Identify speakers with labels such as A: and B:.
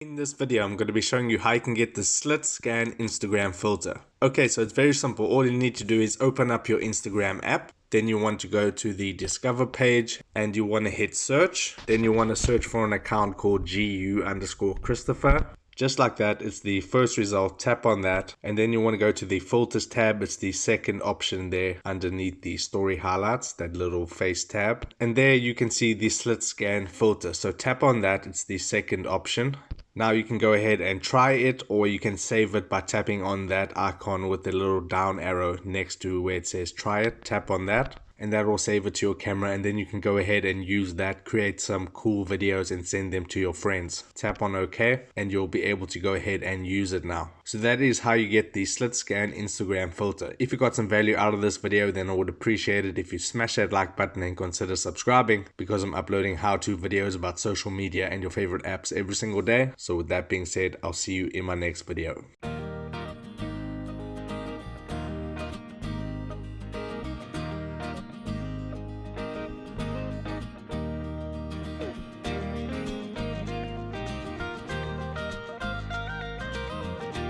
A: In this video, I'm going to be showing you how you can get the Slit Scan Instagram filter. Okay, so it's very simple. All you need to do is open up your Instagram app. Then you want to go to the Discover page and you want to hit search. Then you want to search for an account called GU_Christopher. Just like that, it's the first result. Tap on that and then you want to go to the filters tab. It's the second option there underneath the story highlights, that little face tab. And there you can see the Slit Scan filter. So tap on that. It's the second option. Now you can go ahead and try it, or you can save it by tapping on that icon with the little down arrow next to where it says try it. Tap on that and that will save it to your camera, and then you can go ahead and use that, create some cool videos and send them to your friends. Tap on OK and you'll be able to go ahead and use it now. So that is how you get the Slit Scan Instagram filter. If you got some value out of this video, then I would appreciate it if you smash that like button and consider subscribing, because I'm uploading how-to videos about social media and your favorite apps every single day. So with that being said, I'll see you in my next video.